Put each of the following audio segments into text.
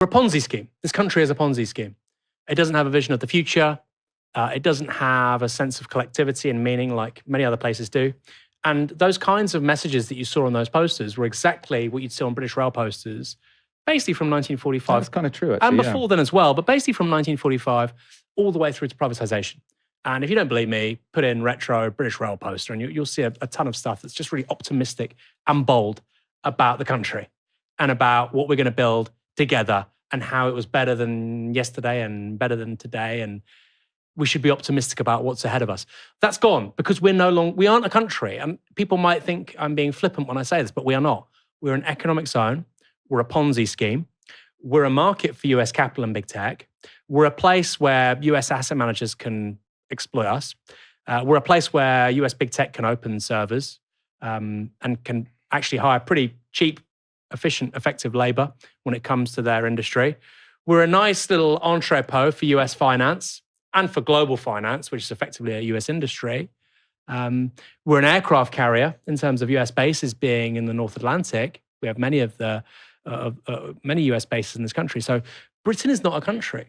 We're a Ponzi scheme. This country is a Ponzi scheme. It doesn't have a vision of the future. It doesn't have a sense of collectivity and meaning like many other places do. And those kinds of messages that you saw on those posters were exactly what you'd see on British rail posters, basically from 1945. That's kind of true, actually. And before then as well, but basically from 1945 all the way through to privatisation. And if you don't believe me, put in retro British rail poster and you'll see a ton of stuff that's just really optimistic and bold about the country and about what we're going to build together and how it was better than yesterday and better than today, and we should be optimistic about what's ahead of us. That's gone because we aren't a country. And people might think I'm being flippant when I say this, but we are not. We're an economic zone. We're a Ponzi scheme. We're a market for US capital and big tech. We're a place where US asset managers can exploit us. We're a place where US big tech can open servers and can actually hire pretty cheap, efficient, effective labor when it comes to their industry. We're a nice little entrepot for US finance and for global finance, which is effectively a US industry. We're an aircraft carrier in terms of US bases being in the North Atlantic. We have many US bases in this country. So Britain is not a country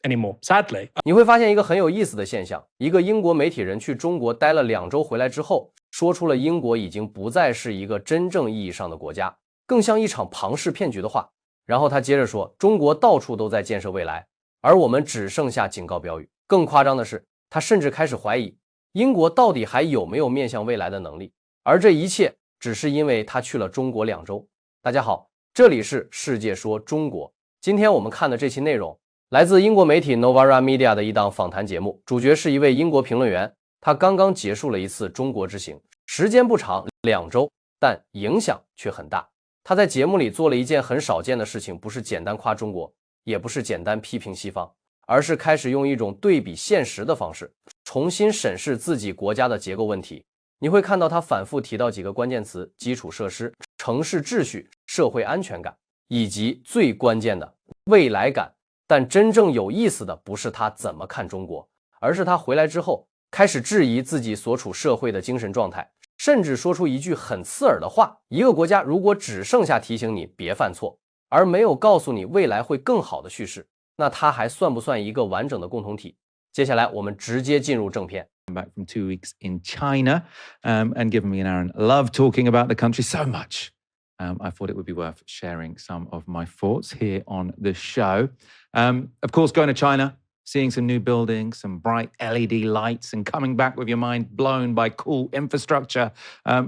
anymore, sadly. 你会发现一个很有意思的现象，一个英国媒体人去中国待了2周回来之后，说出了英国已经不再是一个真正意义上的国家，更像一场庞氏骗局的话。然后他接着说，中国到处都在建设未来，而我们只剩下警告标语。更夸张的是，他甚至开始怀疑英国到底还有没有面向未来的能力，而这一切只是因为他去了中国2周。大家好，这里是世界说中国。今天我们看的这期内容来自英国媒体 Novara Media 的一档访谈节目，主角是一位英国评论员，他刚刚结束了一次中国之行，时间不长，2周，但影响却很大。他在节目里做了一件很少见的事情，不是简单夸中国，也不是简单批评西方，而是开始用一种对比现实的方式，重新审视自己国家的结构问题。你会看到他反复提到几个关键词：基础设施、城市秩序、社会安全感，以及最关键的未来感。但真正有意思的不是他怎么看中国，而是他回来之后开始质疑自己所处社会的精神状态，甚至说出一句很刺耳的话：一个国家如果只剩下提醒你别犯错，而没有告诉你未来会更好的叙事，那它还算不算一个完整的共同体？接下来我们直接进入正片。Back from 2 weeks in China, and given me and Aaron love talking about the country so much, I thought it would be worth sharing some of my thoughts here on the show. Of course, going to China, seeing some new buildings, some bright LED lights, and coming back with your mind blown by cool infrastructure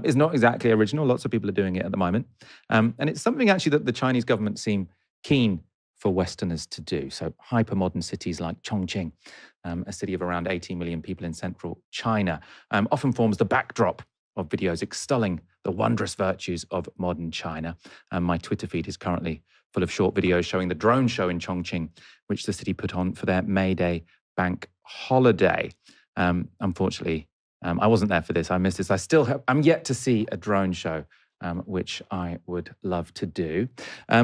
is not exactly original. Lots of people are doing it at the moment. And it's something actually that the Chinese government seem keen for Westerners to do. So hyper-modern cities like Chongqing, a city of around 80 million people in central China, often forms the backdrop of videos extolling the wondrous virtues of modern China. And my Twitter feed is currently full of short videos showing the drone show in Chongqing, which the city put on for their May Day bank holiday. Unfortunately, I wasn't there for this. I missed this. I'm yet to see a drone show, which I would love to do.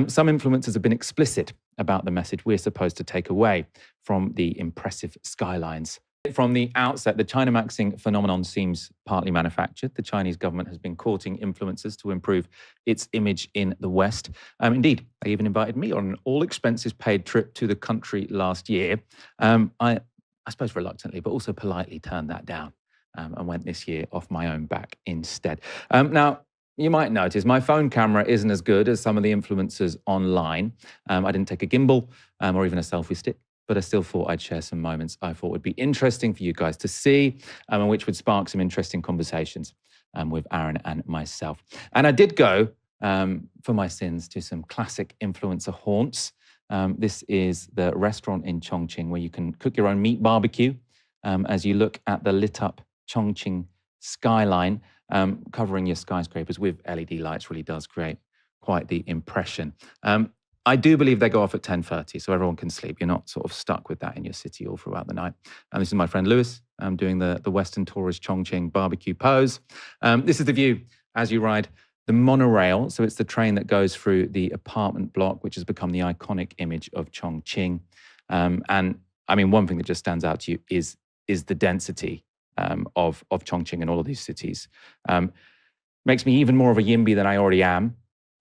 Some influencers have been explicit about the message we're supposed to take away from the impressive skylines. From the outset, the China maxing phenomenon seems partly manufactured. The Chinese government has been courting influencers to improve its image in the West. Indeed, they even invited me on an all-expenses-paid trip to the country last year. I suppose reluctantly, but also politely turned that down and went this year off my own back instead. Now, you might notice my phone camera isn't as good as some of the influencers online. I didn't take a gimbal or even a selfie stick, but I still thought I'd share some moments I thought would be interesting for you guys to see and which would spark some interesting conversations with Aaron and myself. And I did go, for my sins, to some classic influencer haunts. This is the restaurant in Chongqing where you can cook your own meat barbecue as you look at the lit up Chongqing skyline. Covering your skyscrapers with LED lights really does create quite the impression. I do believe they go off at 10:30, so everyone can sleep. You're not sort of stuck with that in your city all throughout the night. And this is my friend Lewis doing the Western tourist Chongqing barbecue pose. This is the view as you ride the monorail. So it's the train that goes through the apartment block, which has become the iconic image of Chongqing. And I mean, one thing that just stands out to you is the density of Chongqing and all of these cities. Makes me even more of a YIMBY than I already am.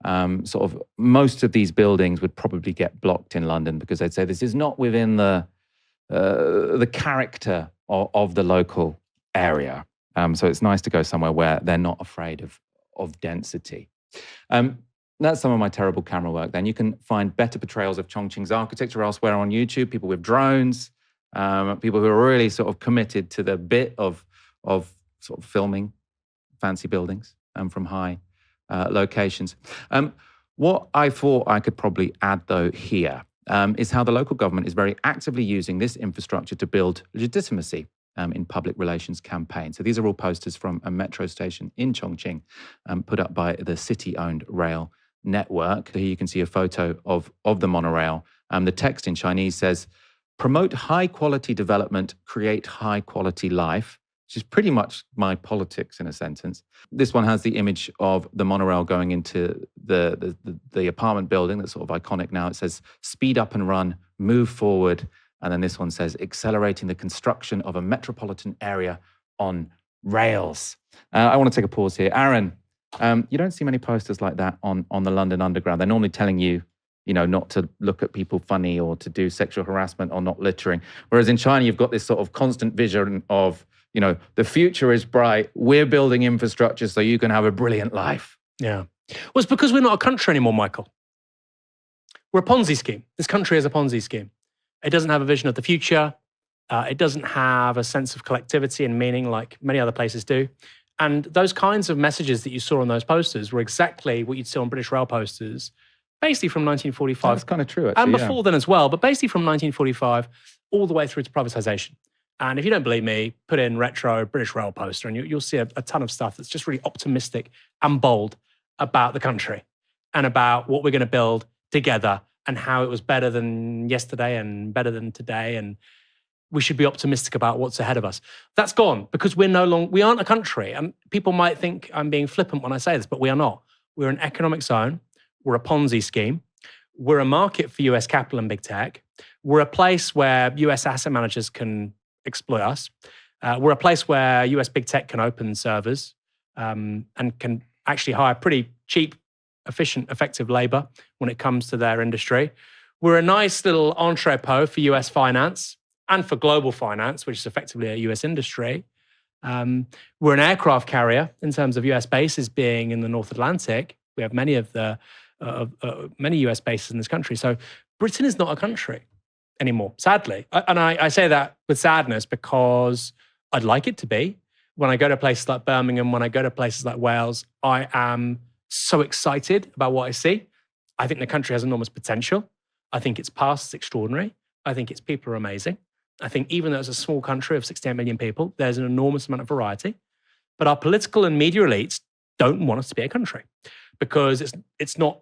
sort of most of these buildings would probably get blocked in London because they'd say this is not within the character of the local area. So it's nice to go somewhere where they're not afraid of density. That's some of my terrible camera work. Then you can find better portrayals of Chongqing's architecture elsewhere on YouTube, people with drones, people who are really sort of committed to the bit of sort of filming fancy buildings from high locations. What I thought I could probably add, though, here is how the local government is very actively using this infrastructure to build legitimacy in public relations campaigns. So these are all posters from a metro station in Chongqing put up by the city-owned rail network. Here you can see a photo of the monorail. The text in Chinese says, "Promote high-quality development, create high-quality life," which is pretty much my politics in a sentence. This one has the image of the monorail going into the apartment building that's sort of iconic now. It says, "Speed up and run, move forward." And then this one says, "Accelerating the construction of a metropolitan area on rails." I want to take a pause here. Aaron, you don't see many posters like that on the London Underground. They're normally telling you, not to look at people funny or to do sexual harassment or not littering. Whereas in China, you've got this sort of constant vision of, the future is bright. We're building infrastructure so you can have a brilliant life. Yeah. Well, it's because we're not a country anymore, Michael. We're a Ponzi scheme. This country is a Ponzi scheme. It doesn't have a vision of the future. It doesn't have a sense of collectivity and meaning like many other places do. And those kinds of messages that you saw on those posters were exactly what you'd see on British rail posters, basically from 1945. That's kind of true, actually. And before then as well, but basically from 1945 all the way through to privatization. And if you don't believe me, put in retro British rail poster and you'll see a ton of stuff that's just really optimistic and bold about the country and about what we're going to build together and how it was better than yesterday and better than today. And we should be optimistic about what's ahead of us. That's gone because we aren't a country. And people might think I'm being flippant when I say this, but we are not. We're an economic zone. We're a Ponzi scheme. We're a market for US capital and big tech. We're a place where US asset managers can exploit us. We're a place where US big tech can open servers and can actually hire pretty cheap, efficient, effective labor when it comes to their industry. We're a nice little entrepot for US finance and for global finance, which is effectively a US industry. We're an aircraft carrier in terms of US bases being in the North Atlantic. We have many many US bases in this country. So Britain is not a country anymore, sadly. And I say that with sadness because I'd like it to be. When I go to places like Birmingham, when I go to places like Wales, I am so excited about what I see. I think the country has enormous potential. I think its past is extraordinary. I think its people are amazing. I think even though it's a small country of 68 million people, there's an enormous amount of variety. But our political and media elites don't want us to be a country because it's not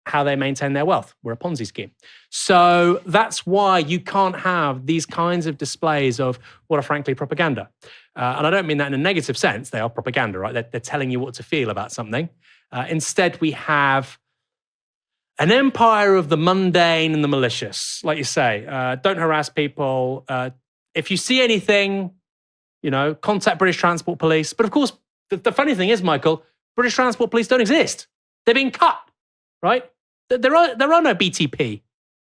how they maintain their wealth. We're a Ponzi scheme. So that's why you can't have these kinds of displays of what are frankly propaganda. And I don't mean that in a negative sense. They are propaganda, right? They're telling you what to feel about something. Instead, we have an empire of the mundane and the malicious. Like you say, don't harass people. If you see anything, contact British Transport Police. But of course, the funny thing is, Michael, British Transport Police don't exist. They're being cut, right? There are no BTP.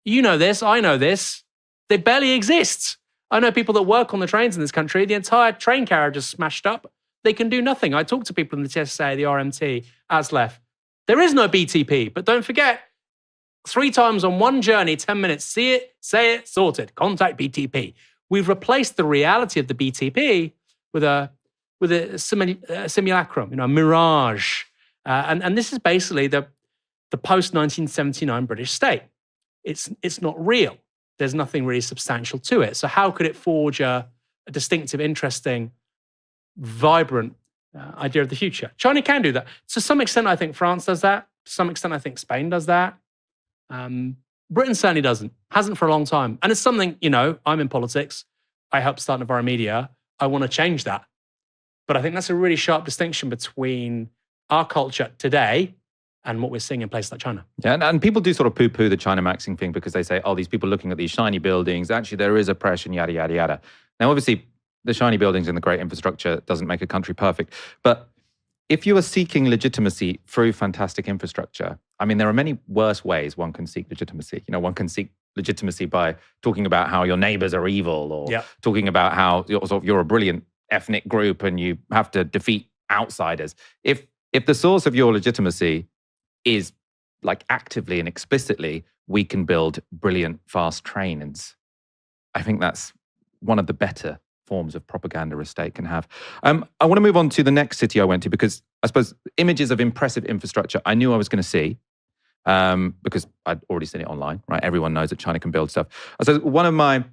You know this, I know this. They barely exist. I know people that work on the trains in this country. The entire train carriage is smashed up. They can do nothing. I talk to people in the TSA, the RMT, ASLEF. There is no BTP, but don't forget, 3 times on one journey, 10 minutes, see it, say it, sorted, contact BTP. We've replaced the reality of the BTP with a simulacrum, a mirage. And this is basically the post-1979 British state. It's not real. There's nothing really substantial to it. So how could it forge a distinctive, interesting, vibrant idea of the future? China can do that. To some extent, I think France does that. To some extent, I think Spain does that. Britain certainly doesn't. Hasn't for a long time. And it's something, I'm in politics. I helped start Navarra Media. I want to change that. But I think that's a really sharp distinction between our culture today and what we're seeing in places like China. Yeah, and people do sort of poo-poo the China maxing thing because they say, these people looking at these shiny buildings, actually there is oppression, yada, yada, yada. Now, obviously, the shiny buildings and the great infrastructure doesn't make a country perfect. But if you are seeking legitimacy through fantastic infrastructure, I mean, there are many worse ways one can seek legitimacy. You know, one can seek legitimacy by talking about how your neighbors are evil, or talking about how you're a brilliant ethnic group and you have to defeat outsiders. If the source of your legitimacy is like actively and explicitly, we can build brilliant fast trains, I think that's one of the better forms of propaganda a state can have. I want to move on to the next city I went to, because I suppose images of impressive infrastructure I knew I was going to see, because I'd already seen it online, right? Everyone knows that China can build stuff. So one of my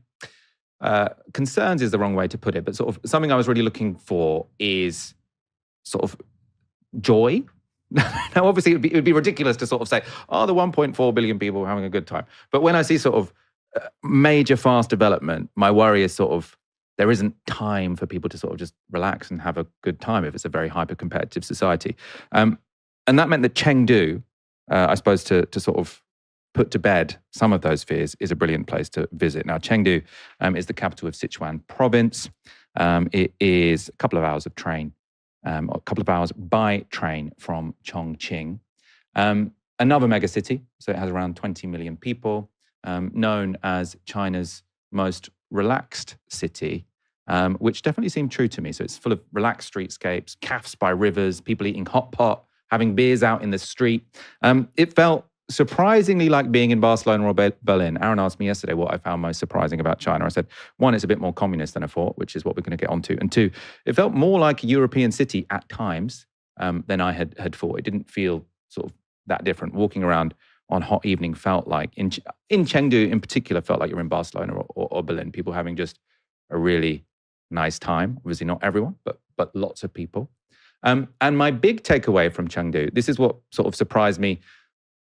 concerns is the wrong way to put it, but sort of something I was really looking for is sort of joy. Now, obviously, it would be ridiculous to sort of say, oh, the 1.4 billion people are having a good time. But when I see sort of major fast development, my worry is sort of there isn't time for people to sort of just relax and have a good time if it's a very hyper-competitive society. And that meant that Chengdu, I suppose to sort of put to bed some of those fears, is a brilliant place to visit. Now, Chengdu is the capital of Sichuan province. It is a couple of hours of train, a couple of hours by train from Chongqing. Another mega city, so it has around 20 million people, known as China's most relaxed city, which definitely seemed true to me. So it's full of relaxed streetscapes, cafes by rivers, people eating hot pot, having beers out in the street. It felt surprisingly like being in Barcelona or Berlin. Aaron asked me yesterday what I found most surprising about China. I said, one, it's a bit more communist than I thought, which is what we're going to get onto. And two, it felt more like a European city at times than I had thought. It didn't feel sort of that different. Walking around on hot evening felt like, in Chengdu in particular, felt like you're in Barcelona or Berlin. People having just a really nice time. Obviously not everyone, but lots of people. And my big takeaway from Chengdu, this is what sort of surprised me,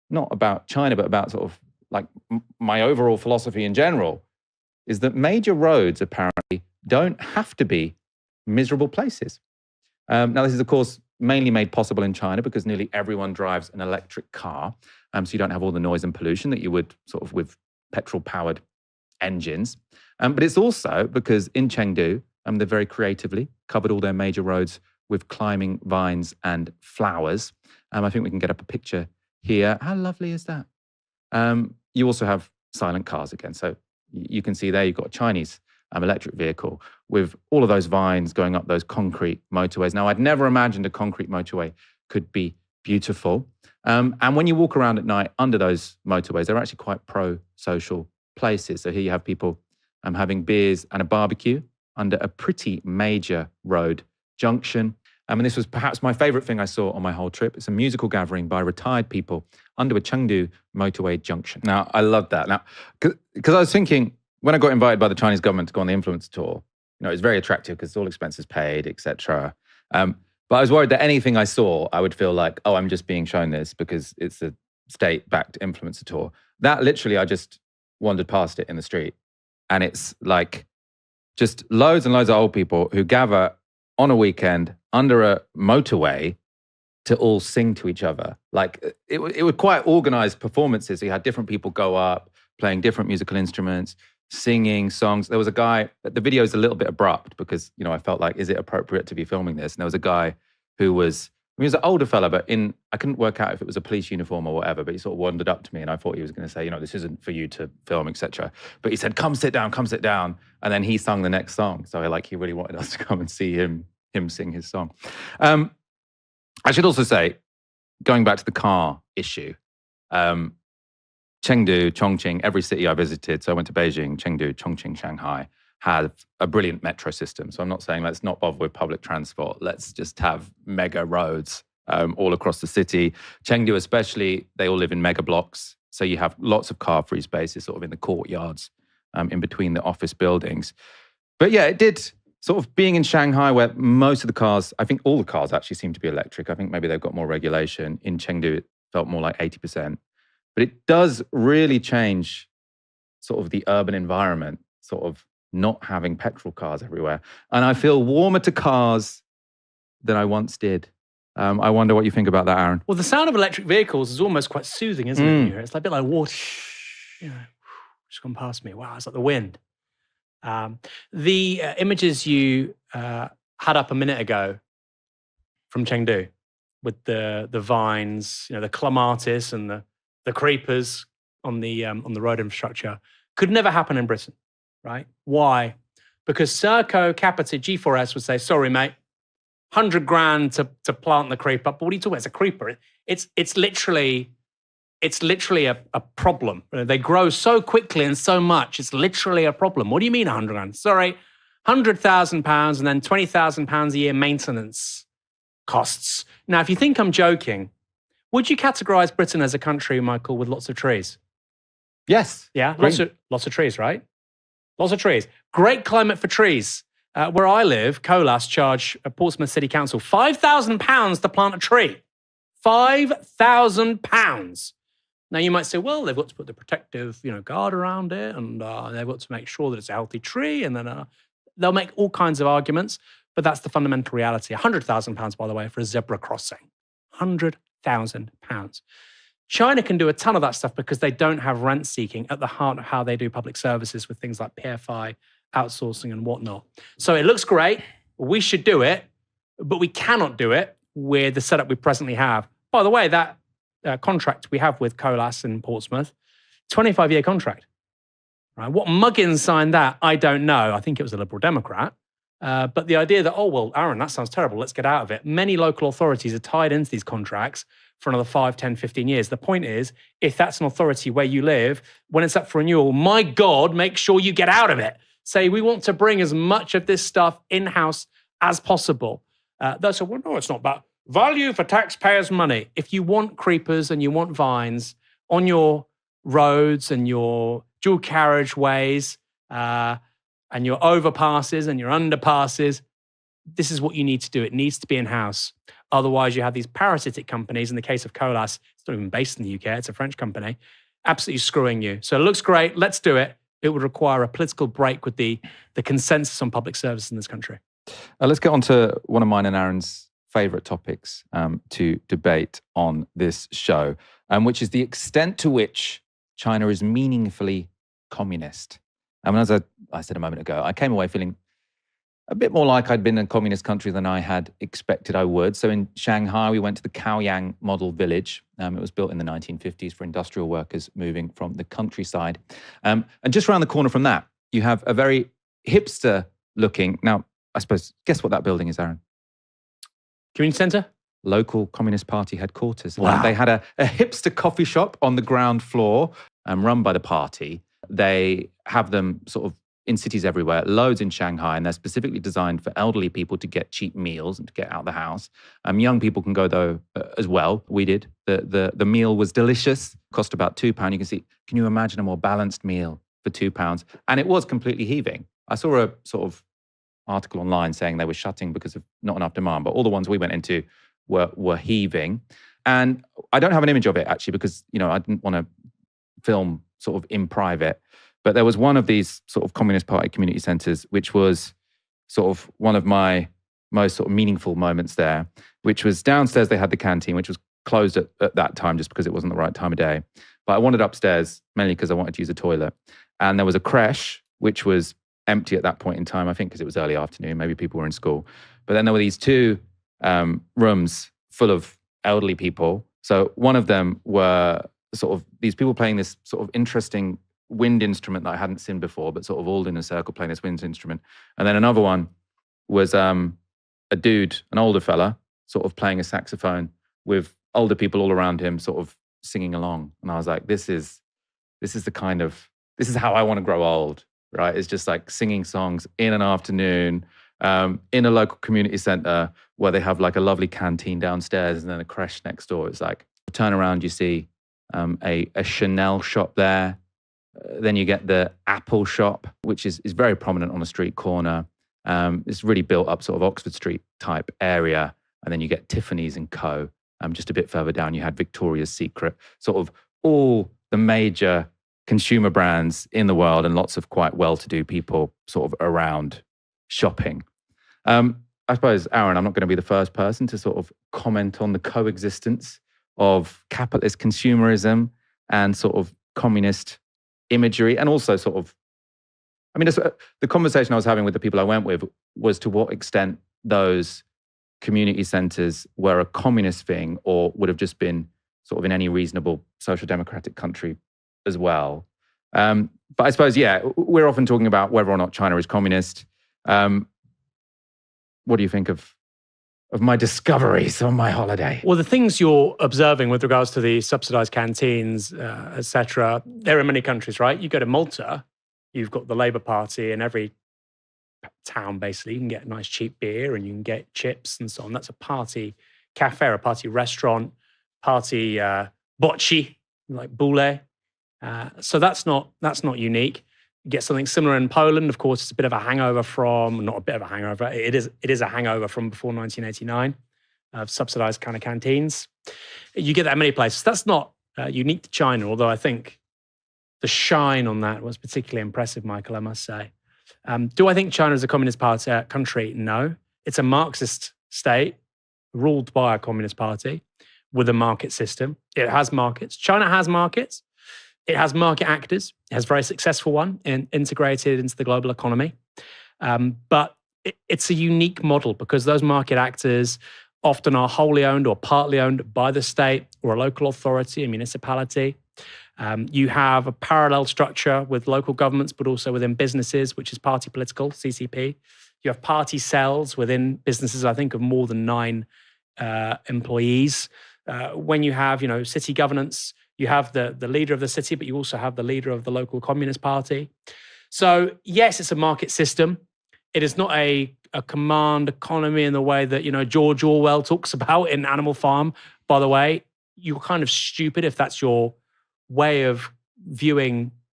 not about China, but about sort of like my overall philosophy in general, is that major roads apparently don't have to be miserable places. Now, this is, of course, mainly made possible in China because nearly everyone drives an electric car. So you don't have all the noise and pollution that you would sort of with petrol-powered engines. But it's also because in Chengdu, they very creatively covered all their major roads with climbing vines and flowers. I think we can get up a picture here. How lovely is that? You also have silent cars again. So you can see there you've got a Chinese electric vehicle with all of those vines going up those concrete motorways. Now, I'd never imagined a concrete motorway could be beautiful. And when you walk around at night under those motorways, they're actually quite pro-social places. So here you have people having beers and a barbecue under a pretty major road junction. And this was perhaps my favorite thing I saw on my whole trip. It's a musical gathering by retired people under a Chengdu motorway junction. Now, I love that. Now, because I was thinking, when I got invited by the Chinese government to go on the influencer tour, it's very attractive because all expenses paid, etc. But I was worried that anything I saw, I would feel like, oh, I'm just being shown this because it's a state-backed influencer tour. That literally, I just wandered past it in the street. And it's like just loads and loads of old people who gather on a weekend under a motorway to all sing to each other. Like it were quite organized performances. So you had different people go up, playing different musical instruments, singing songs. There was a guy, the video is a little bit abrupt because, I felt like, is it appropriate to be filming this? And there was a guy who was an older fella, but I couldn't work out if it was a police uniform or whatever, but he sort of wandered up to me and I thought he was going to say, this isn't for you to film, etc. But he said, come sit down. And then he sung the next song. So he really wanted us to come and see him sing his song. I should also say, going back to the car issue, Chengdu, Chongqing, every city I visited, so I went to Beijing, Chengdu, Chongqing, Shanghai, have a brilliant metro system. So I'm not saying let's not bother with public transport. Let's just have mega roads all across the city. Chengdu especially, they all live in mega blocks. So you have lots of car-free spaces sort of in the courtyards, in between the office buildings. But yeah, it did sort of being in Shanghai where most of the cars, I think all the cars actually seem to be electric. I think maybe they've got more regulation. In Chengdu, it felt more like 80%. But it does really change sort of the urban environment, sort of not having petrol cars everywhere. And I feel warmer to cars than I once did. I wonder what you think about that, Aaron. Well, the sound of electric vehicles is almost quite soothing, isn't it? It's like a bit like water, just gone past me. Wow, it's like the wind. The images you had up a minute ago from Chengdu, with the vines, the clematis and the creepers on the road infrastructure, could never happen in Britain, right? Why? Because Serco Capita G4S would say, sorry, mate, 100 grand to plant the creeper. But what are you talking about? It's a creeper. It's literally a problem. They grow so quickly and so much. It's literally a problem. What do you mean 100 grand? Sorry, £100,000 and then £20,000 a year maintenance costs. Now, if you think I'm joking, would you categorize Britain as a country, Michael, with lots of trees? Yes. Yeah, lots of trees, right? Lots of trees. Great climate for trees. Where I live, Colas charge Portsmouth City Council £5,000 to plant a tree. £5,000. Now, you might say, well, they've got to put the protective, guard around it, and they've got to make sure that it's a healthy tree, and then they'll make all kinds of arguments, but that's the fundamental reality. £100,000, by the way, for a zebra crossing. £100,000. China can do a ton of that stuff because they don't have rent-seeking at the heart of how they do public services with things like PFI, outsourcing, and whatnot. So it looks great. We should do it, but we cannot do it with the setup we presently have. By the way, that contract we have with Colas in Portsmouth, 25-year contract. Right? What muggins signed that, I don't know. I think it was a Liberal Democrat. But the idea that, oh, well, Aaron, that sounds terrible. Let's get out of it. Many local authorities are tied into these contracts for another 5, 10, 15 years. The point is, if that's an authority where you live, when it's up for renewal, my God, make sure you get out of it. Say, we want to bring as much of this stuff in-house as possible. They'll say, well, no, it's not about value for taxpayers' money. If you want creepers and you want vines on your roads and your dual carriageways and your overpasses and your underpasses, this is what you need to do. It needs to be in-house. Otherwise, you have these parasitic companies. In the case of Colas, it's not even based in the UK. It's a French company, absolutely screwing you. So it looks great. Let's do it. It would require a political break with the consensus on public service in this country. Let's get on to one of mine and Aaron's favorite topics to debate on this show, which is the extent to which China is meaningfully communist. As I said a moment ago, I came away feeling a bit more like I'd been in a communist country than I had expected I would. So in Shanghai, we went to the Chaoyang model village. It was built in the 1950s for industrial workers moving from the countryside. And just around the corner from that, you have a very hipster-looking, now, I suppose, guess what that building is, Aaron? Community centre? Local Communist Party headquarters. Wow. They had a hipster coffee shop on the ground floor run by the party. They have them sort of in cities everywhere, loads in Shanghai, and they're specifically designed for elderly people to get cheap meals and to get out of the house. Young people can go, though, as well. We did. The meal was delicious, cost about £2. Can you imagine a more balanced meal for £2? And it was completely heaving. I saw a sort of article online saying they were shutting because of not enough demand, but all the ones we went into were heaving. And I don't have an image of it, actually, because, I didn't want to film sort of in private. But there was one of these sort of Communist Party community centres, which was sort of one of my most sort of meaningful moments there, which was downstairs. They had the canteen, which was closed at that time just because it wasn't the right time of day. But I wandered upstairs mainly because I wanted to use a toilet. And there was a creche, which was empty at that point in time, I think because it was early afternoon. Maybe people were in school. But then there were these two rooms full of elderly people. So one of them were sort of these people playing this sort of interesting wind instrument that I hadn't seen before, but sort of all in a circle playing this wind instrument. And then another one was a dude, an older fella, sort of playing a saxophone with older people all around him, sort of singing along. And I was like, this is how I want to grow old, right? It's just like singing songs in an afternoon, in a local community center where they have like a lovely canteen downstairs and then a creche next door. It's like, turn around, you see a Chanel shop there. Then you get the Apple shop, which is very prominent on a street corner. It's really built up sort of Oxford Street type area. And then you get Tiffany's and Co. Just a bit further down, you had Victoria's Secret, sort of all the major consumer brands in the world and lots of quite well-to-do people sort of around shopping. I suppose, Aaron, I'm not going to be the first person to sort of comment on the coexistence of capitalist consumerism and sort of communist imagery, and also sort of, the conversation I was having with the people I went with was to what extent those community centres were a communist thing or would have just been sort of in any reasonable social democratic country as well. But I suppose, yeah, we're often talking about whether or not China is communist. What do you think of my discoveries on my holiday? Well, the things you're observing with regards to the subsidized canteens, etc., they're in many countries, right? You go to Malta, you've got the Labour Party in every town, basically. You can get nice cheap beer and you can get chips and so on. That's a party cafe, a party restaurant, party bocce, like boule. So that's not unique. You get something similar in Poland. Of course, it's a bit of a hangover from, not a bit of a hangover, it is a hangover from before 1989 of subsidized kind of canteens. You get that in many places. That's not unique to China, although I think the shine on that was particularly impressive, Michael, I must say. Do I think China is a communist country? No. It's a Marxist state ruled by a communist party with a market system. It has markets. China has markets. It has market actors. It has a very successful one integrated into the global economy. But it's a unique model because those market actors often are wholly owned or partly owned by the state or a local authority, a municipality. You have a parallel structure with local governments, but also within businesses, which is party political, CCP. You have party cells within businesses, I think, of more than 9 employees. When you have, city governance, you have the leader of the city, but you also have the leader of the local Communist Party. So yes, it's a market system. It is not a command economy in the way that, George Orwell talks about in Animal Farm. By the way, you're kind of stupid if that's your way of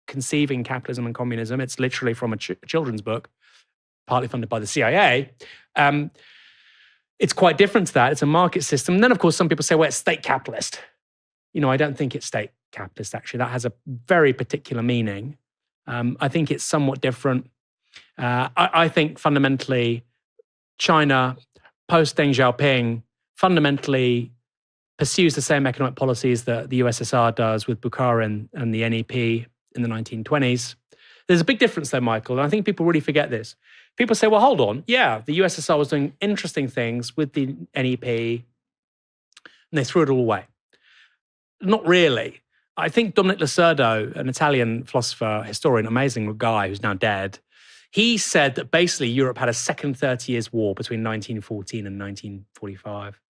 conceiving capitalism and communism. It's literally from a children's book, partly funded by the CIA. It's quite different to that. It's a market system. And then, of course, some people say, well, it's state capitalist. I don't think it's state capitalist, actually. That has a very particular meaning. I think it's somewhat different. I think fundamentally, China, post-Deng Xiaoping, fundamentally pursues the same economic policies that the USSR does with Bukharin and the NEP in the 1920s. There's a big difference there, Michael, and I think people really forget this. People say, well, hold on. Yeah, the USSR was doing interesting things with the NEP, and they threw it all away. Not really. I think Dominic Lacerdo, an Italian philosopher, historian, amazing guy who's now dead, he said that basically Europe had a second 30 Years' War between 1914 and 1945.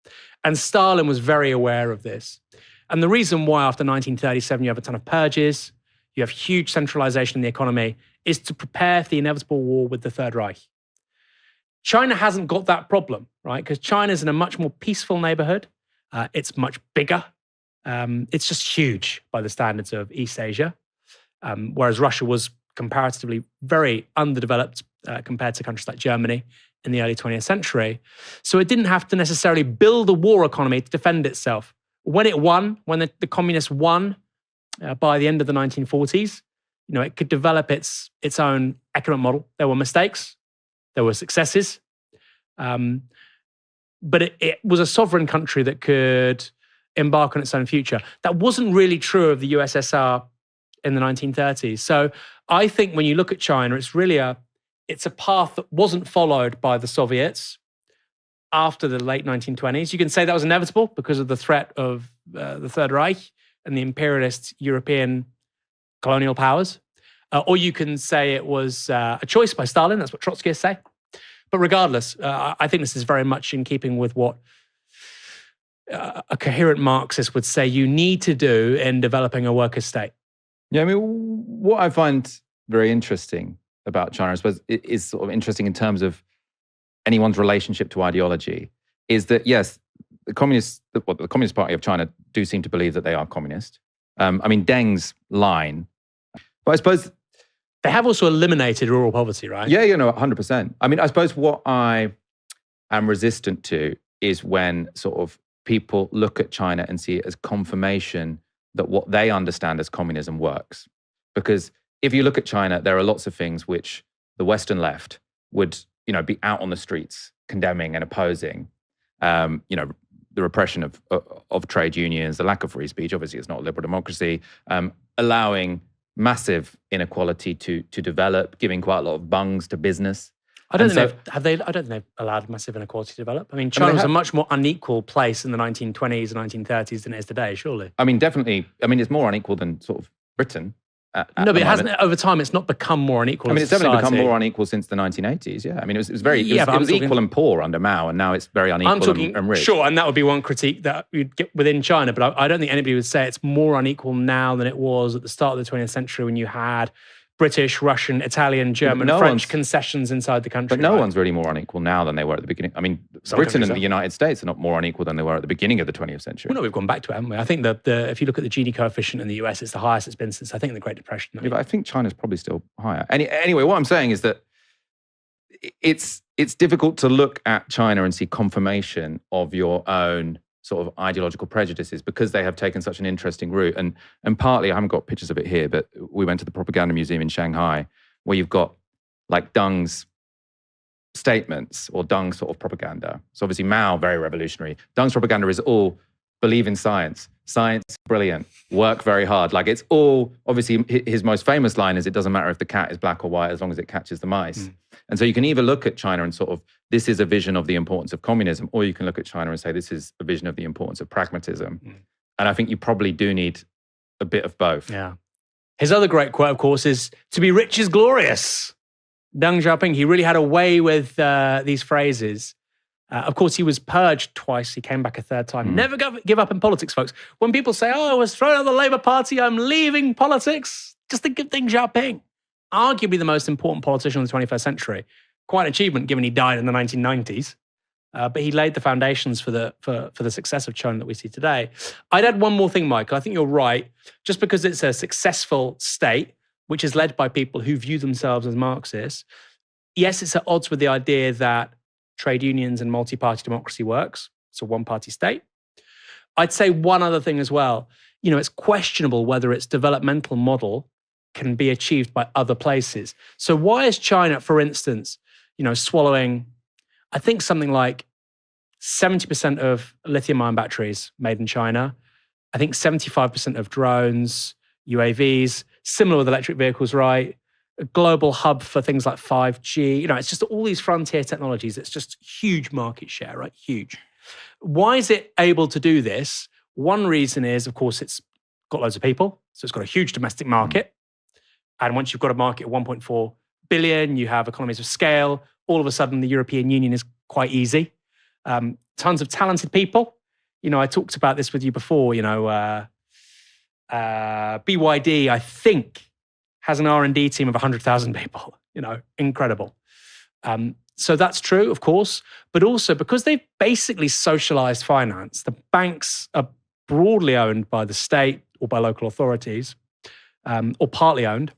And Stalin was very aware of this. And the reason why after 1937 you have a ton of purges, you have huge centralization in the economy, is to prepare for the inevitable war with the Third Reich. China hasn't got that problem, right? Because China's in a much more peaceful neighborhood. It's much bigger. It's just huge by the standards of East Asia, whereas Russia was comparatively very underdeveloped compared to countries like Germany in the early 20th century. So it didn't have to necessarily build a war economy to defend itself. When it won, when the communists won by the end of the 1940s, it could develop its own economic model. There were mistakes, there were successes, but it was a sovereign country that could embark on its own future. That wasn't really true of the USSR in the 1930s. So I think when you look at China, it's a path that wasn't followed by the Soviets after the late 1920s. You can say that was inevitable because of the threat of the Third Reich and the imperialist European colonial powers. Or you can say it was a choice by Stalin. That's what Trotskyists say. But regardless, I think this is very much in keeping with what a coherent Marxist would say you need to do in developing a worker state. Yeah, I mean, what I find very interesting about China, I suppose, is sort of interesting in terms of anyone's relationship to ideology, is that, yes, the Communist Party of China do seem to believe that they are communist. I mean, Deng's line, but I suppose... They have also eliminated rural poverty, right? Yeah, 100%. I mean, I suppose what I am resistant to is when sort of people look at China and see it as confirmation that what they understand as communism works. Because if you look at China, there are lots of things which the Western left would, be out on the streets condemning and opposing. The repression of trade unions, the lack of free speech. Obviously, it's not a liberal democracy. Allowing massive inequality to develop, giving quite a lot of bungs to business. I don't think they've allowed massive inequality to develop. I mean, China was a much more unequal place in the 1920s and 1930s than it is today, surely. I mean, definitely. I mean, it's more unequal than sort of Britain. No, but it hasn't. Over time, it's not become more unequal. I mean, it's definitely become more unequal since the 1980s. Yeah, I mean, it was very. It was equal and poor under Mao, and now it's very unequal and rich. Sure, and that would be one critique that you'd get within China. But I don't think anybody would say it's more unequal now than it was at the start of the 20th century when you had British, Russian, Italian, German, French concessions inside the country. But no one's really more unequal now than they were at the beginning. I mean, Britain and the United States are not more unequal than they were at the beginning of the 20th century. Well, no, we've gone back to it, haven't we? I think that if you look at the Gini coefficient in the US, it's the highest it's been since, I think, the Great Depression. Yeah, but I think China's probably still higher. Anyway, what I'm saying is that it's difficult to look at China and see confirmation of your own sort of ideological prejudices because they have taken such an interesting route. And partly, I haven't got pictures of it here, but we went to the Propaganda Museum in Shanghai where you've got like Deng's statements or Deng's sort of propaganda. So obviously Mao, very revolutionary. Deng's propaganda is all believe in science. Science is brilliant. Work very hard. Like it's all, obviously his most famous line is it doesn't matter if the cat is black or white as long as it catches the mice. And so you can either look at China and sort of, this is a vision of the importance of communism, or you can look at China and say, this is a vision of the importance of pragmatism. And I think you probably do need a bit of both. Yeah. His other great quote, of course, is, to be rich is glorious. Deng Xiaoping, he really had a way with these phrases. Of course, he was purged twice. He came back a third time. Never give up in politics, folks. When people say, I was thrown out of the Labour Party, I'm leaving politics, just think of Deng Xiaoping. Arguably the most important politician of the 21st century. Quite an achievement, given he died in the 1990s. But he laid the foundations for the success of China that we see today. I'd add one more thing, Michael. I think you're right. Just because it's a successful state, which is led by people who view themselves as Marxists, yes, it's at odds with the idea that trade unions and multi-party democracy works. It's a one-party state. I'd say one other thing as well. You know, it's questionable whether its developmental model can be achieved by other places. So why is China, for instance, you know, swallowing, I think something like 70% of lithium-ion batteries made in China, I think 75% of drones, UAVs, similar with electric vehicles, right? A global hub for things like 5G. You know, it's just all these frontier technologies. It's just huge market share, right? Huge. Why is it able to do this? One reason is, of course, it's got loads of people. So it's got a huge domestic market. And once you've got a market of 1.4 billion, you have economies of scale. All of a sudden, the European Union is quite easy. Tons of talented people. You know, I talked about this with you before. You know, BYD, I think, has an R&D team of 100,000 people. You know, incredible. So that's true, of course. But also, because they've basically socialized finance, the banks are broadly owned by the state or by local authorities, or partly owned.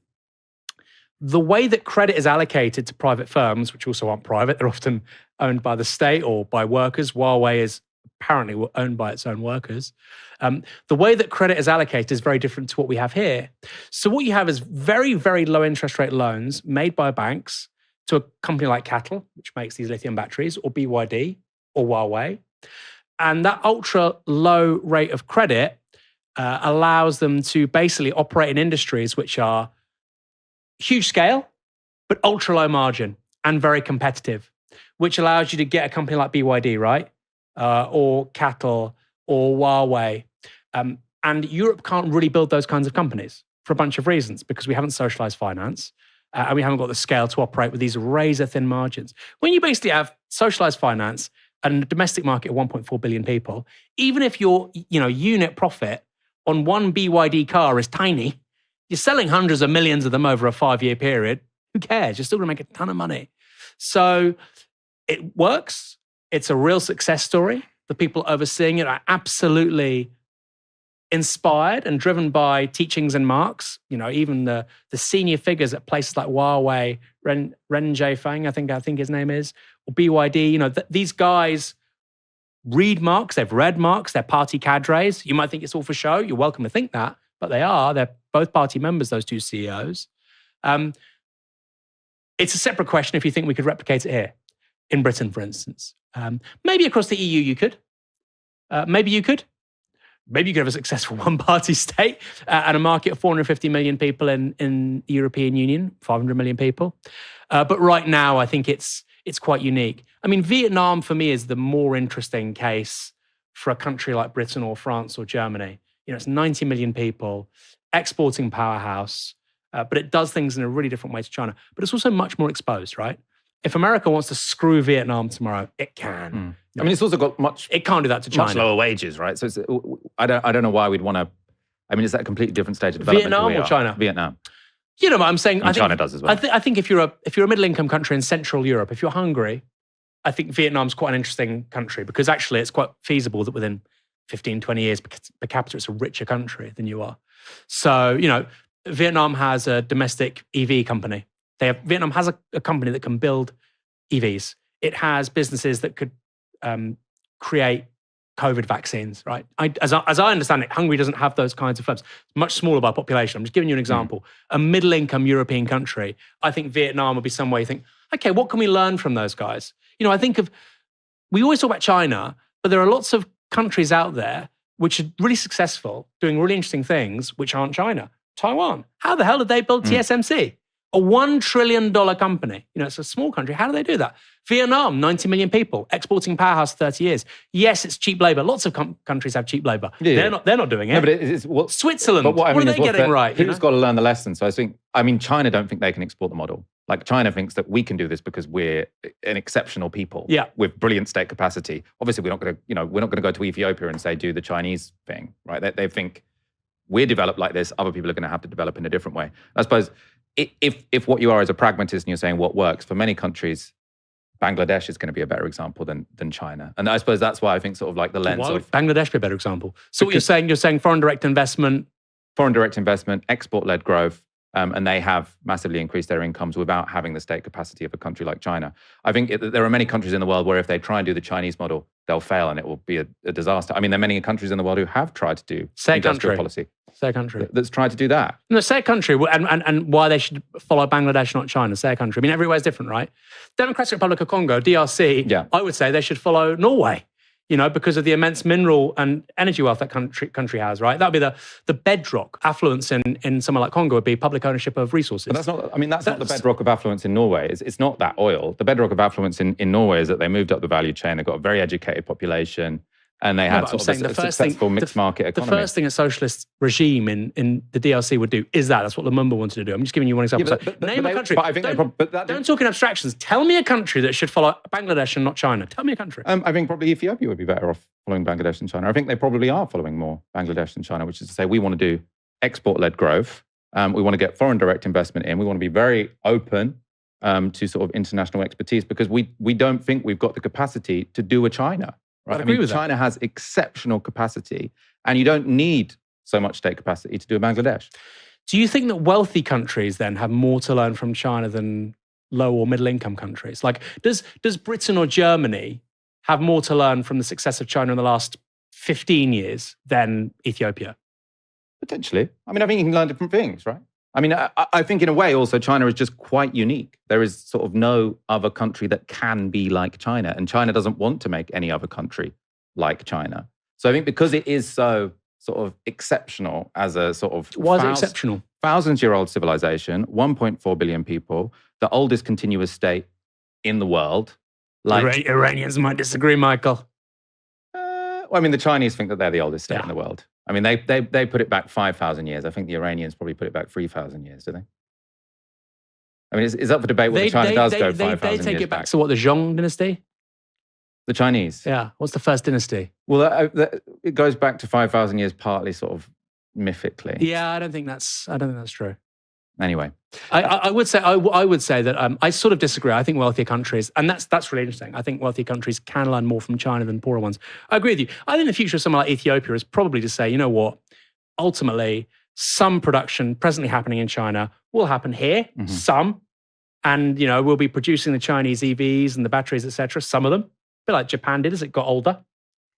The way that credit is allocated to private firms, which also aren't private, they're often owned by the state or by workers. Huawei is apparently owned by its own workers. The way that credit is allocated is very different to what we have here. So what you have is very, very low interest rate loans made by banks to a company like CATL, which makes these lithium batteries, or BYD, or Huawei. And that ultra low rate of credit allows them to basically operate in industries which are huge scale, but ultra low margin and very competitive, which allows you to get a company like BYD, right? Or CATL or Huawei. And Europe can't really build those kinds of companies for a bunch of reasons, because we haven't socialized finance and we haven't got the scale to operate with these razor thin margins. When you basically have socialized finance and a domestic market of 1.4 billion people, even if your unit profit on one BYD car is tiny, you're selling hundreds of millions of them over a 5-year period. Who cares? You're still going to make a ton of money. So it works. It's a real success story. The people overseeing it are absolutely inspired and driven by teachings and Marx. You know, even the senior figures at places like Huawei, Ren Zhifeng, I think his name is, or BYD. You know, these guys read Marx. They've read Marx. They're party cadres. You might think it's all for show. You're welcome to think that, but they are. They're both party members, those two CEOs. It's a separate question if you think we could replicate it here, in Britain, for instance. Maybe across the EU you could. Maybe you could. maybe you could have a successful one-party state and a market of 450 million people in the European Union, 500 million people. But right now, I think it's quite unique. I mean, Vietnam for me is the more interesting case for a country like Britain or France or Germany. You know, it's 90 million people, exporting powerhouse, but it does things in a really different way to China. But it's also much more exposed, right? If America wants to screw Vietnam tomorrow, it can. I mean, it's also got much. It can't do that to China. Much lower wages, right? So I don't know why we'd want to. I mean, is that a completely different stage of development? Vietnam or China? Vietnam. You know, but I'm saying. I think China does as well. I think if you're a middle-income country in Central Europe, if you're Hungary, I think Vietnam's quite an interesting country because actually it's quite feasible that within 15, 20 years per capita, it's a richer country than you are. So, you know, Vietnam has a domestic EV company. Vietnam has a company that can build EVs. It has businesses that could create COVID vaccines, right? As I understand it, Hungary doesn't have those kinds of firms. It's much smaller by population. I'm just giving you an example. A middle-income European country, I think Vietnam would be somewhere you think, okay, what can we learn from those guys? You know, we always talk about China, but there are lots of countries out there which are really successful, doing really interesting things, which aren't China. Taiwan, how the hell did they build TSMC? A $1 trillion company. You know, it's a small country. How do they do that? Vietnam, 90 million people, exporting powerhouse 30 years. Yes, it's cheap labor. Lots of countries have cheap labor. Yeah. They're not doing it. No, but it's Switzerland, but what are they getting right? Who's got to learn the lesson? So China don't think they can export the model. Like China thinks that we can do this because we're an exceptional people with brilliant state capacity. Obviously, we're not going to go to Ethiopia and say, do the Chinese thing, right? They think we're developed like this. Other people are going to have to develop in a different way. I suppose if what you are is a pragmatist and you're saying what works, for many countries, Bangladesh is going to be a better example than China. And I suppose that's why I think sort of like the lens Why would of Bangladesh be a better example? So what you're saying foreign direct investment, export-led growth, and they have massively increased their incomes without having the state capacity of a country like China. I think there are many countries in the world where if they try and do the Chinese model, they'll fail and it will be a disaster. I mean, there are many countries in the world who have tried to do industrial policy. Say a country. That's tried to do that. No, say a country, and why they should follow Bangladesh, not China. Say a country. I mean, everywhere's different, right? Democratic Republic of Congo, DRC, I would say they should follow Norway, you know, because of the immense mineral and energy wealth that country has, right? That would be the bedrock. Affluence in somewhere like Congo would be public ownership of resources. But that's not the bedrock of affluence in Norway. It's not that oil. The bedrock of affluence in Norway is that they moved up the value chain, they've got a very educated population, and they had sort of a successful mixed market economy. The first thing a socialist regime in the DRC would do is that. That's what Lumumba wanted to do. I'm just giving you one example. Name a country. Don't talk in abstractions. Tell me a country that should follow Bangladesh and not China. Tell me a country. I think probably Ethiopia would be better off following Bangladesh and China. I think they probably are following more Bangladesh and China, which is to say we want to do export-led growth. We want to get foreign direct investment in. We want to be very open to sort of international expertise because we don't think we've got the capacity to do a China. Right? I mean, China has exceptional capacity, and you don't need so much state capacity to do Bangladesh. Do you think that wealthy countries then have more to learn from China than low or middle income countries? Like, does Britain or Germany have more to learn from the success of China in the last 15 years than Ethiopia? Potentially. I mean, I think you can learn different things, right? I mean, I think in a way also China is just quite unique. There is sort of no other country that can be like China, and China doesn't want to make any other country like China. So I think because it is so sort of exceptional as a sort of... Why is it exceptional? Thousands-year-old civilization, 1.4 billion people, the oldest continuous state in the world. Like Iranians might disagree, Michael. Well, I mean, the Chinese think that they're the oldest state in the world. I mean, they put it back 5,000 years. I think the Iranians probably put it back 3,000 years, do they? I mean, it's up for debate whether China does go 5,000 years back. They take it back to what, the Zhong dynasty? The Chinese? Yeah. What's the first dynasty? Well, it goes back to 5,000 years partly sort of mythically. Yeah, I don't think that's true. Anyway. I would say that I sort of disagree. I think wealthier countries, and that's really interesting. I think wealthier countries can learn more from China than poorer ones. I agree with you. I think the future of somewhere like Ethiopia is probably to say, you know what, ultimately, some production presently happening in China will happen here, some, and you know we'll be producing the Chinese EVs and the batteries, etc. Some of them, a bit like Japan did as it got older,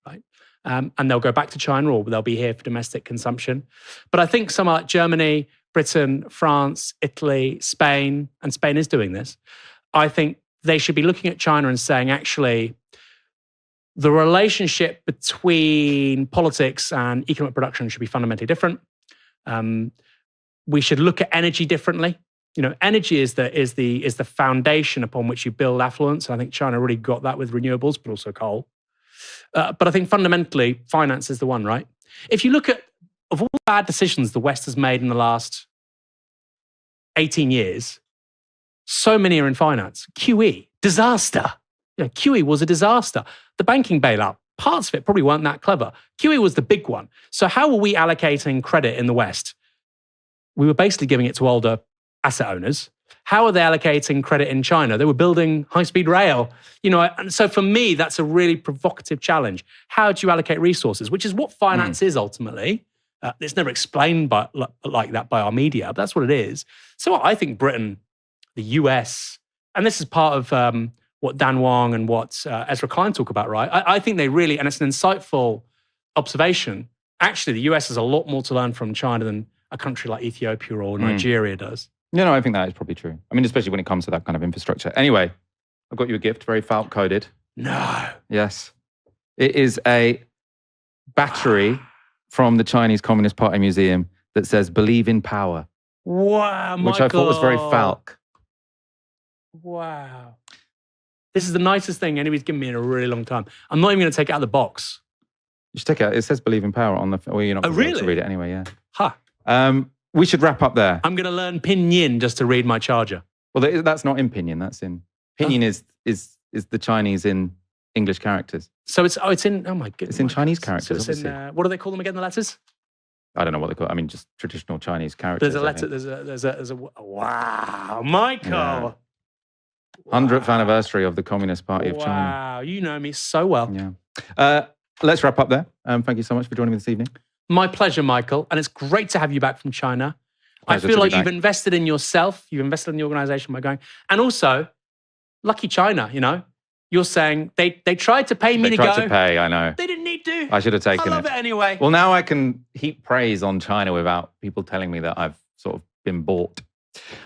right? And they'll go back to China or they'll be here for domestic consumption. But I think somewhere like Germany, Britain, France, Italy, Spain, and Spain is doing this. I think they should be looking at China and saying, actually, The relationship between politics and economic production should be fundamentally different. We should look at energy differently. Energy is the foundation upon which you build affluence. And I think China really got that with renewables, but also coal. But I think fundamentally, finance is the one, right? If you look at of all the bad decisions the West has made in the last 18 years, so many are in finance. QE, disaster. QE was a disaster. The banking bailout, parts of it probably weren't that clever. QE was the big one. So how were we allocating credit in the West? We were basically giving it to older asset owners. How are they allocating credit in China? They were building high-speed rail. And so for me, that's a really provocative challenge. How do you allocate resources? Which is what finance is ultimately. It's never explained like that by our media, but that's what it is. So I think Britain, the US, and this is part of what Dan Wang and what Ezra Klein talk about, right? I think they really, and it's an insightful observation, actually the US has a lot more to learn from China than a country like Ethiopia or Nigeria does. No, I think that is probably true. I mean, especially when it comes to that kind of infrastructure. Anyway, I've got you a gift, very Falk-coded. No. Yes. It is a battery from the Chinese Communist Party Museum that says, "Believe in power." Wow, Which I thought was very Falk. Wow. This is the nicest thing anybody's given me in a really long time. I'm not even going to take it out of the box. You should take it out. It says "Believe in power" on the... Well, you're not going to be able to read it anyway, yeah. Huh. We should wrap up there. I'm going to learn Pinyin just to read my charger. Well, that's not in Pinyin. That's in... Pinyin is the Chinese in English characters. So it's in... Oh my goodness. It's in Chinese characters, so it's in, what do they call them again, the letters? I don't know what they call it. I mean, just traditional Chinese characters. There's a letter... There's a... Wow, Michael! Yeah. 100th anniversary of the Communist Party of China. Wow, you know me so well. Yeah. Let's wrap up there. Thank you so much for joining me this evening. My pleasure, Michael. And it's great to have you back from China. Pleasure I feel like you've invested in yourself. You've invested in the organization by going. And also, lucky China, You're saying they tried to pay me to go. They tried to pay, I know. They didn't need to. I should have taken it. I love it anyway. Well, now I can heap praise on China without people telling me that I've sort of been bought.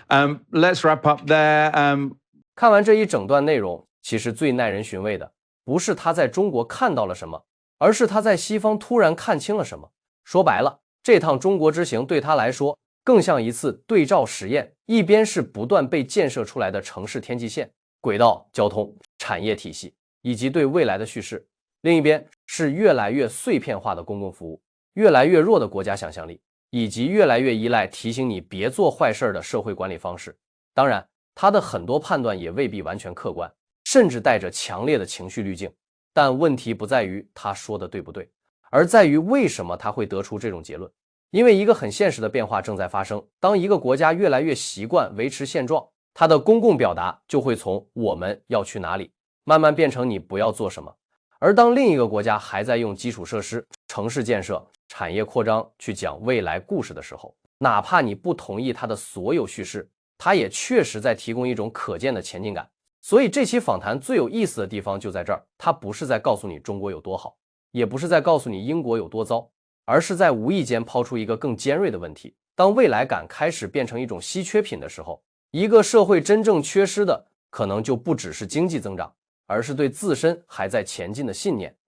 Let's wrap up there. 看完这一整段内容，其实最耐人寻味的不是他在中国看到了什么，而是他在西方突然看清了什么。说白了，这趟中国之行对他来说更像一次对照实验，一边是不断被建设出来的城市天际线、轨道交通、产业体系以及对未来的叙事，另一边是越来越碎片化的公共服务、越来越弱的国家想象力，以及越来越依赖提醒你别做坏事的社会管理方式。当然，他的很多判断也未必完全客观，甚至带着强烈的情绪滤镜。但问题不在于他说的对不对，而在于为什么他会得出这种结论。因为一个很现实的变化正在发生，当一个国家越来越习惯维持现状，它的公共表达就会从我们要去哪里慢慢变成你不要做什么。而当另一个国家还在用基础设施、城市建设、产业扩张去讲未来故事的时候，哪怕你不同意它的所有叙事，它也确实在提供一种可见的前进感。所以这期访谈最有意思的地方就在这儿，它不是在告诉你中国有多好，也不是在告诉你英国有多糟，而是在无意间抛出一个更尖锐的问题：当未来感开始变成一种稀缺品的时候，一个社会真正缺失的可能就不只是经济增长，而是对自身还在前进的信念